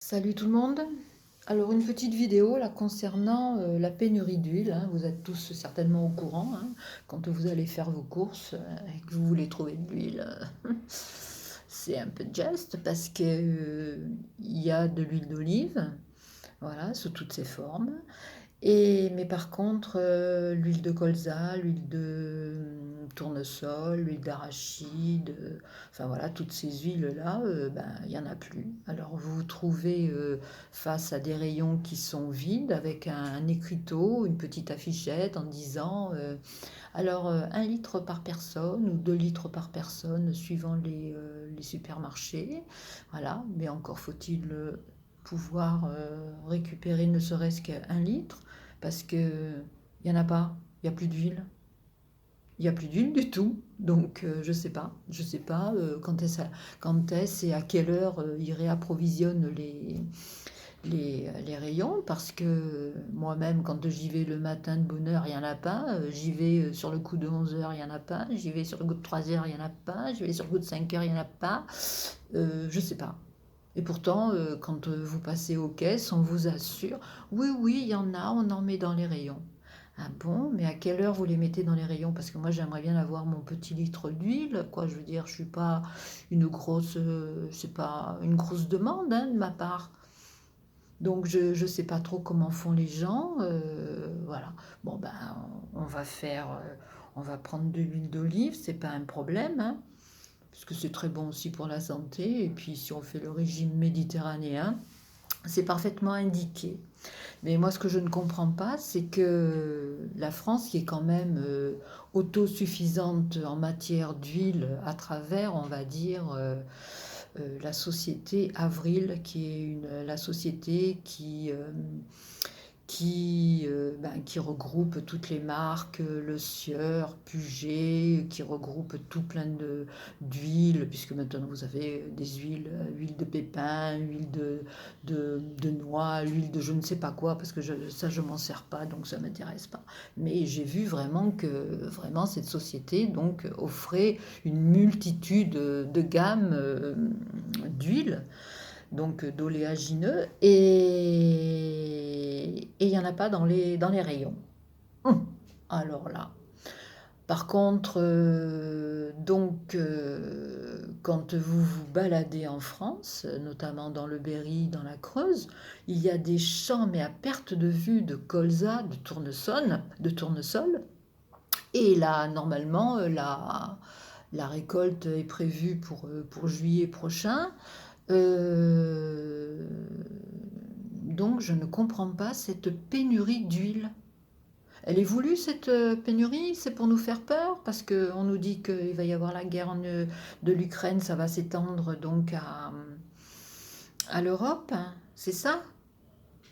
Salut tout le monde. Alors une petite vidéo là concernant la pénurie d'huile, hein. Vous êtes tous certainement au courant, hein, quand vous allez faire vos courses et que vous voulez trouver de l'huile. C'est un peu de geste parce que il y a de l'huile d'olive, voilà, sous toutes ses formes. Mais par contre, l'huile de colza, l'huile de tournesol, l'huile d'arachide, enfin voilà, toutes ces huiles-là, ben, il n'y en a plus. Alors vous vous trouvez face à des rayons qui sont vides avec un écriteau, une petite affichette en disant alors 1 litre par personne ou 2 litres par personne suivant les supermarchés. Voilà, mais encore faut-il pouvoir récupérer ne serait-ce qu'un litre parce que il n'y en a pas, il n'y a plus d'huile. Il n'y a plus d'huile du tout. Donc je sais pas quand est-ce et à quelle heure ils réapprovisionnent les rayons parce que moi-même quand j'y vais le matin de bonne heure, il n'y en a pas. J'y vais sur le coup de 11 heures, il n'y en a pas. J'y vais sur le coup de 3 heures, il n'y en a pas. J'y vais sur le coup de 5 heures, il n'y en a pas. Je sais pas. Et pourtant, quand vous passez aux caisses, on vous assure, oui, oui, il y en a, on en met dans les rayons. Ah bon, mais à quelle heure vous les mettez dans les rayons? Parce que moi, j'aimerais bien avoir mon petit litre d'huile, quoi. Je veux dire, je suis pas une grosse, c'est pas une grosse demande, hein, de ma part. Donc, je sais pas trop comment font les gens. Voilà. Bon, ben, on va faire, on va prendre de l'huile d'olive, c'est pas un problème, hein, parce que c'est très bon aussi pour la santé. Et puis, si on fait le régime méditerranéen, c'est parfaitement indiqué. Mais moi, ce que je ne comprends pas, c'est que la France, qui est quand même autosuffisante en matière d'huile à travers, on va dire, la société Avril, qui est la société qui regroupe toutes les marques, Le Sieur, Puget, qui regroupe tout plein d'huiles, puisque maintenant vous avez des huiles, huile de pépin, huile de noix, l'huile de je ne sais pas quoi, parce que ça je m'en sers pas, donc ça m'intéresse pas. Mais j'ai vu vraiment que vraiment cette société donc offrait une multitude de gammes d'huiles donc d'oléagineux, et il n'y en a pas dans les rayons. Alors là. Par contre, quand vous vous baladez en France, notamment dans le Berry, dans la Creuse, il y a des champs, mais à perte de vue, de colza, de tournesol. Et là, normalement, la récolte est prévue pour juillet prochain. Euh, donc je ne comprends pas cette pénurie d'huile. Elle est voulue cette pénurie? C'est pour nous faire peur? Parce qu'on nous dit qu'il va y avoir la guerre de l'Ukraine, ça va s'étendre donc à l'Europe, hein. C'est ça?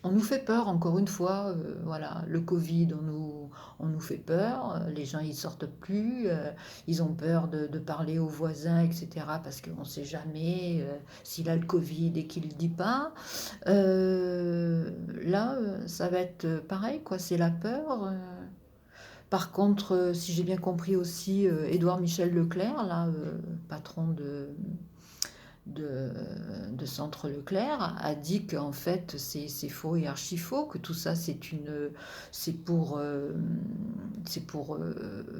On nous fait peur, encore une fois. Voilà, le Covid, on nous fait peur. Les gens, ils sortent plus. Ils ont peur de parler aux voisins, etc. Parce qu'on ne sait jamais s'il a le Covid et qu'il ne le dit pas. Là, ça va être pareil, quoi. C'est la peur. Par contre, si j'ai bien compris aussi, Édouard Michel Leclerc, là, patron de, de Centre Leclerc, a dit qu'en fait c'est faux et archi faux, que tout ça c'est pour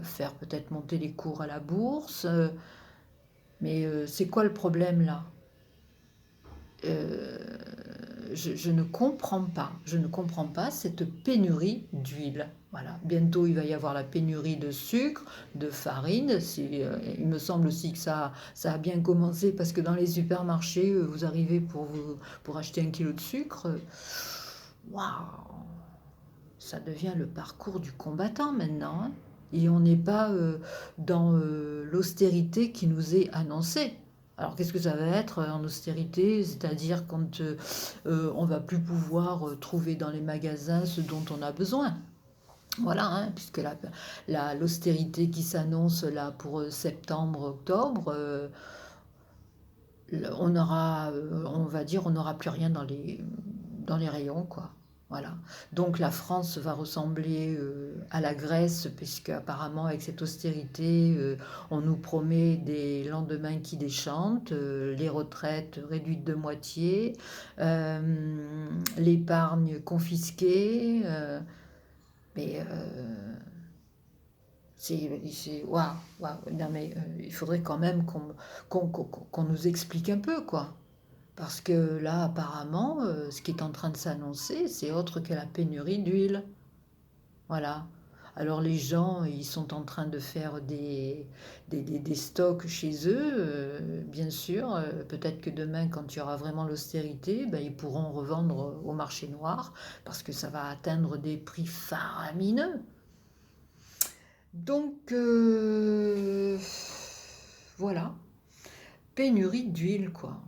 faire peut-être monter les cours à la bourse. Mais c'est quoi le problème là? Euh, je ne comprends pas. Je ne comprends pas cette pénurie d'huile. Voilà. Bientôt, il va y avoir la pénurie de sucre, de farine. Il me semble aussi que ça a bien commencé parce que dans les supermarchés, vous arrivez pour acheter 1 kilo de sucre. Waouh! Ça devient le parcours du combattant maintenant, hein. Et on n'est pas dans l'austérité qui nous est annoncée. Alors qu'est-ce que ça va être en austérité? C'est-à-dire quand on va plus pouvoir trouver dans les magasins ce dont on a besoin. Voilà, hein, puisque l'austérité qui s'annonce là pour septembre, octobre, on va dire, on n'aura plus rien dans les rayons, quoi. Voilà. Donc la France va ressembler à la Grèce, puisque apparemment avec cette austérité, on nous promet des lendemains qui déchantent, les retraites réduites de moitié, l'épargne confisquée, mais waouh, waouh. Non mais il faudrait quand même qu'on nous explique un peu, quoi. Parce que là, apparemment, ce qui est en train de s'annoncer, c'est autre que la pénurie d'huile. Voilà. Alors les gens, ils sont en train de faire des stocks chez eux, bien sûr. Peut-être que demain, quand il y aura vraiment l'austérité, ben, ils pourront revendre au marché noir parce que ça va atteindre des prix faramineux. Donc, voilà. Pénurie d'huile, quoi.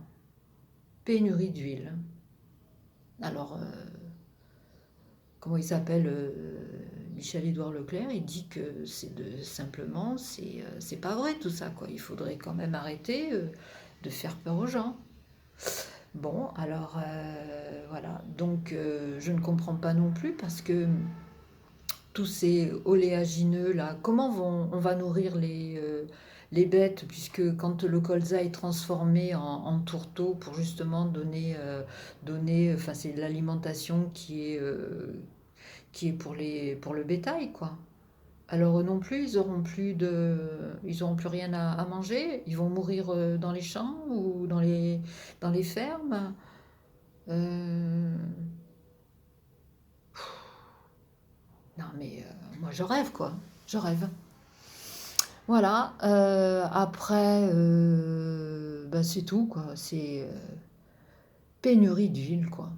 Pénurie d'huile. Alors, comment il s'appelle, Michel-Édouard Leclerc, il dit que simplement, c'est pas vrai tout ça, quoi. Il faudrait quand même arrêter de faire peur aux gens. Bon, alors voilà. Donc, je ne comprends pas non plus parce que tous ces oléagineux là, on va nourrir les bêtes, puisque quand le colza est transformé en tourteau pour justement enfin c'est de l'alimentation qui est pour le bétail, quoi. Alors eux non plus, ils auront plus rien à manger, ils vont mourir dans les champs ou dans les fermes. Euh, non mais moi je rêve, quoi, je rêve. Voilà, après, bah, c'est tout, quoi. C'est pénurie d'huile, quoi.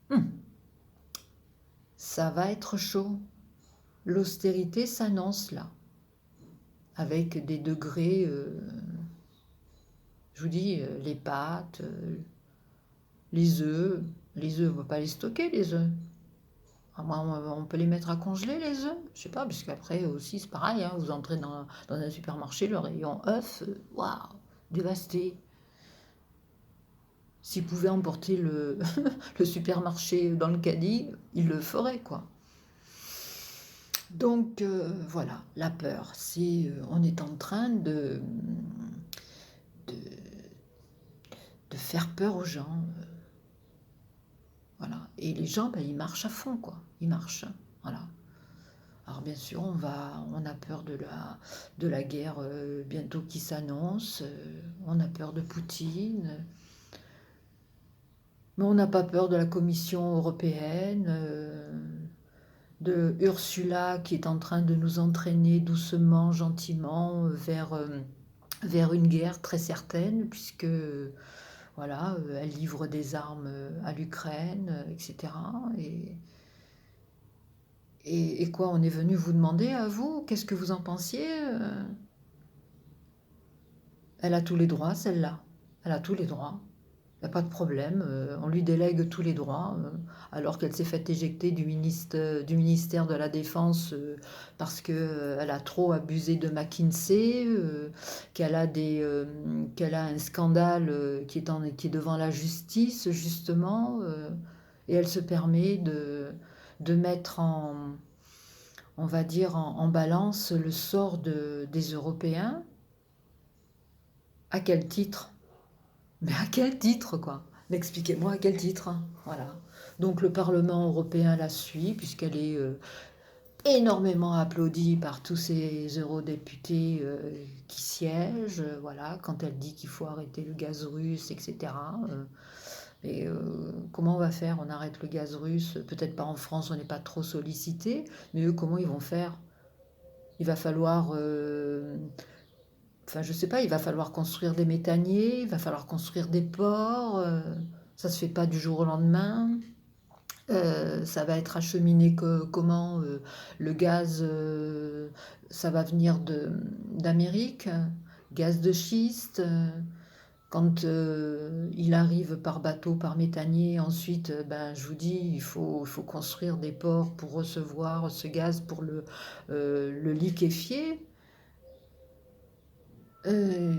Hum, Ça va être chaud. L'austérité s'annonce là, avec des degrés, je vous dis, les pâtes, les œufs. Les œufs, on ne va pas les stocker, les œufs. Ah, moi, on peut les mettre à congeler, les œufs. Je sais pas, parce qu'après aussi, c'est pareil, hein, vous entrez dans un supermarché, le rayon œufs, waouh, dévasté. S'ils pouvaient emporter le supermarché dans le caddie, ils le feraient, quoi. Donc voilà, la peur, on est en train de, de faire peur aux gens. Voilà. Et les gens, ben, ils marchent à fond, quoi. Ils marchent. Voilà. Alors bien sûr, on a peur de la guerre bientôt qui s'annonce. On a peur de Poutine. Mais on n'a pas peur de la Commission européenne, de Ursula qui est en train de nous entraîner doucement, gentiment vers une guerre très certaine, puisque voilà, elle livre des armes à l'Ukraine, etc. Et quoi, on est venu vous demander à vous, qu'est-ce que vous en pensiez? Elle a tous les droits, celle-là. Elle a tous les droits. Il n'y a pas de problème. On lui délègue tous les droits, alors qu'elle s'est fait éjecter du ministère de la Défense parce qu'elle a trop abusé de McKinsey, qu'elle a un scandale qui est devant la justice, justement, et elle se permet de mettre on va dire, en balance le sort des Européens. À quel titre? Mais à quel titre, quoi? Expliquez-moi à quel titre, hein. Voilà. Donc le Parlement européen la suit, puisqu'elle est énormément applaudie par tous ces eurodéputés qui siègent, voilà, quand elle dit qu'il faut arrêter le gaz russe, etc. Et comment on va faire? On arrête le gaz russe, peut-être pas en France, on n'est pas trop sollicité, mais eux, comment ils vont faire? Il va falloir enfin, je sais pas, il va falloir construire des méthaniers, il va falloir construire des ports. Ça se fait pas du jour au lendemain. Ça va être acheminé comment le gaz, ça va venir d'Amérique, gaz de schiste. Quand il arrive par bateau, par méthanier, ensuite, ben, je vous dis, il faut construire des ports pour recevoir ce gaz, pour le liquéfier. Heu,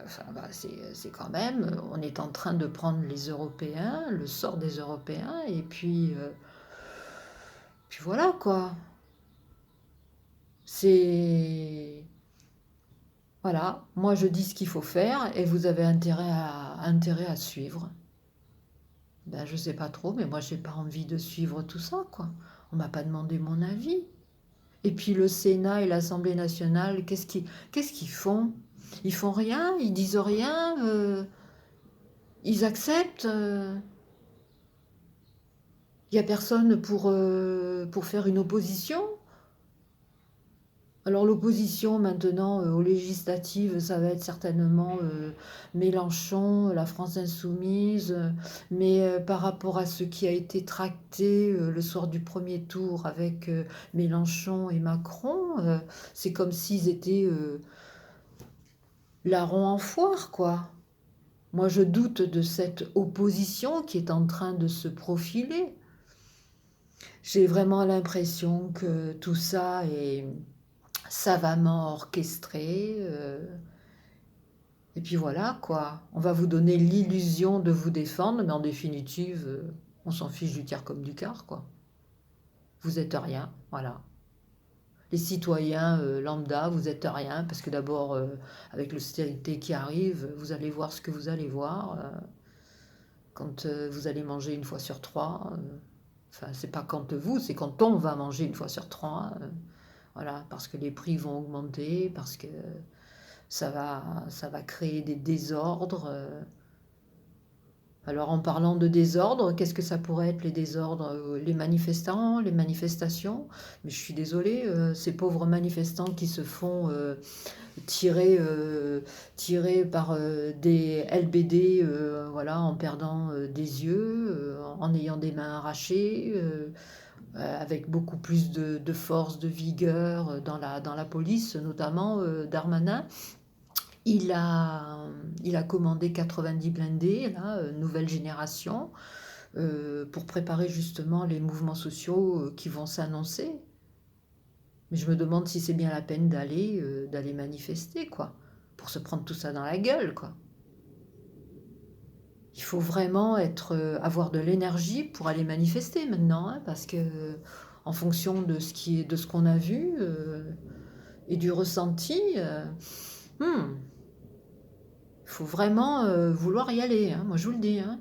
enfin, bah, c'est quand même, on est en train de prendre les Européens, le sort des Européens et puis voilà quoi. C'est voilà, moi je dis ce qu'il faut faire et vous avez intérêt à suivre. Ben, je sais pas trop, mais moi j'ai pas envie de suivre tout ça, quoi. On m'a pas demandé mon avis. Et puis le Sénat et l'Assemblée nationale, qu'est-ce qu'ils font? Ils font rien, ils disent rien, ils acceptent. Il y a personne pour faire une opposition. Alors l'opposition maintenant aux législatives, ça va être certainement Mélenchon, la France insoumise, mais par rapport à ce qui a été tracté le soir du premier tour avec Mélenchon et Macron, c'est comme s'ils étaient larrons en foire, quoi. Moi, je doute de cette opposition qui est en train de se profiler. J'ai vraiment l'impression que tout ça est savamment orchestré. Et puis voilà, quoi. On va vous donner l'illusion de vous défendre, mais en définitive, on s'en fiche du tiers comme du quart, quoi. Vous êtes rien, voilà. Les citoyens lambda, vous êtes rien, parce que d'abord, avec l'austérité qui arrive, vous allez voir ce que vous allez voir. Quand vous allez manger une fois sur trois, enfin, c'est pas quand vous, c'est quand on va manger une fois sur trois. Voilà, parce que les prix vont augmenter, parce que ça va créer des désordres. Alors en parlant de désordre, qu'est-ce que ça pourrait être les désordres? Les manifestants, les manifestations? Mais je suis désolée, ces pauvres manifestants qui se font tirer, par des LBD, voilà, en perdant des yeux, en ayant des mains arrachées, avec beaucoup plus de force, de vigueur dans la police, notamment Darmanin. Il a commandé 90 blindés, là, nouvelle génération, pour préparer justement les mouvements sociaux qui vont s'annoncer. Mais je me demande si c'est bien la peine d'aller manifester, quoi, pour se prendre tout ça dans la gueule, quoi. Il faut vraiment avoir de l'énergie pour aller manifester maintenant, hein, parce que en fonction de ce qu'on a vu et du ressenti, hmm, il faut vraiment vouloir y aller, hein, moi je vous le dis, hein.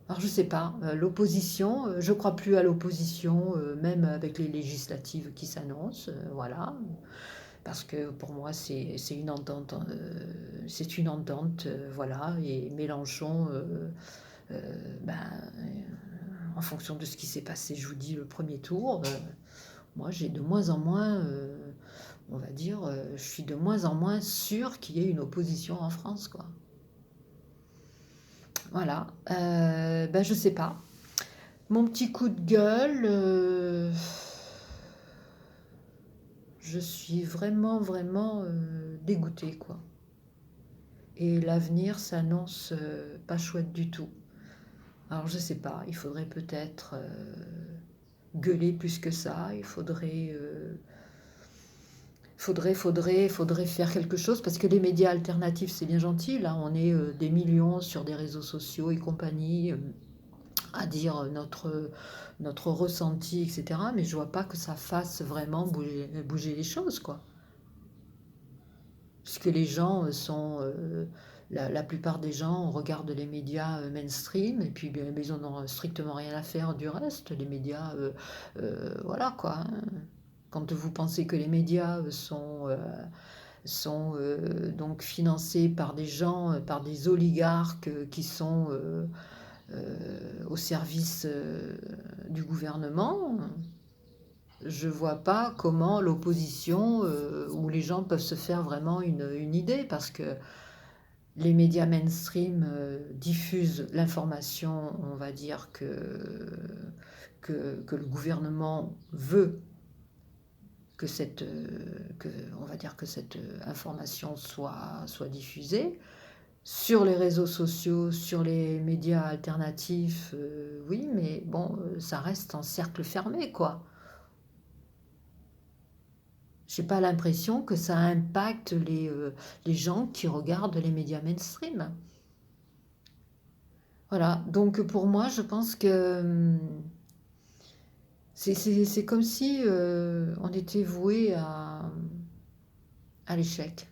Alors je sais pas, l'opposition, je crois plus à l'opposition, même avec les législatives qui s'annoncent, voilà. Parce que pour moi c'est une entente, voilà. Et Mélenchon, ben, en fonction de ce qui s'est passé, je vous dis, le premier tour, moi j'ai de moins en moins, on va dire, je suis de moins en moins sûre qu'il y ait une opposition en France, quoi. Voilà, ben je sais pas. Mon petit coup de gueule, je suis vraiment, vraiment dégoûtée, quoi. Et l'avenir s'annonce pas chouette du tout. Alors je sais pas, il faudrait peut-être gueuler plus que ça. Il faudrait faire quelque chose parce que les médias alternatifs, c'est bien gentil. Là, on est des millions sur des réseaux sociaux et compagnie à dire notre ressenti, etc. Mais je vois pas que ça fasse vraiment bouger les choses, quoi. Puisque les gens la plupart des gens regardent les médias mainstream et puis ben, ils n'en ont strictement rien à faire du reste. Les médias, voilà quoi, hein. Quand vous pensez que les médias sont donc financés par des gens, par des oligarques qui sont au service du gouvernement, je vois pas comment l'opposition ou les gens peuvent se faire vraiment une idée parce que les médias mainstream diffusent l'information, on va dire que le gouvernement veut on va dire que cette information soit diffusée. Sur les réseaux sociaux, sur les médias alternatifs, oui, mais bon, ça reste en cercle fermé, quoi. j'ai pas l'impression que ça impacte les gens qui regardent les médias mainstream. Voilà, donc pour moi, je pense que c'est comme si on était voué à l'échec.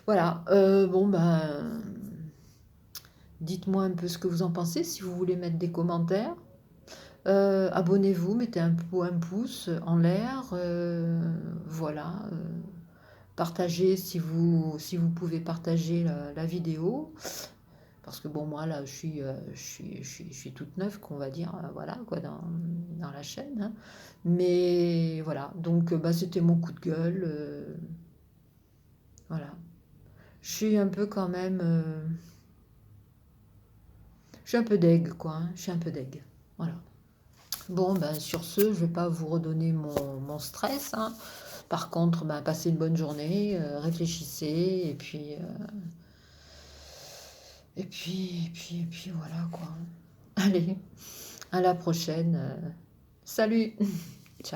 Voilà, bon ben, dites-moi un peu ce que vous en pensez, si vous voulez mettre des commentaires. Abonnez-vous, mettez un pouce en l'air, voilà. Partagez si vous pouvez partager la vidéo. Parce que bon, moi là, je suis toute neuve, qu'on va dire, voilà, quoi, dans la chaîne, hein. Mais voilà, donc bah, c'était mon coup de gueule. Voilà. Je suis un peu quand même. Je suis un peu deg, quoi, hein. Je suis un peu deg. Voilà. Bon, ben, sur ce, je vais pas vous redonner mon stress, hein. Par contre, ben, passez une bonne journée, réfléchissez, et puis voilà, quoi. Allez, à la prochaine. Salut!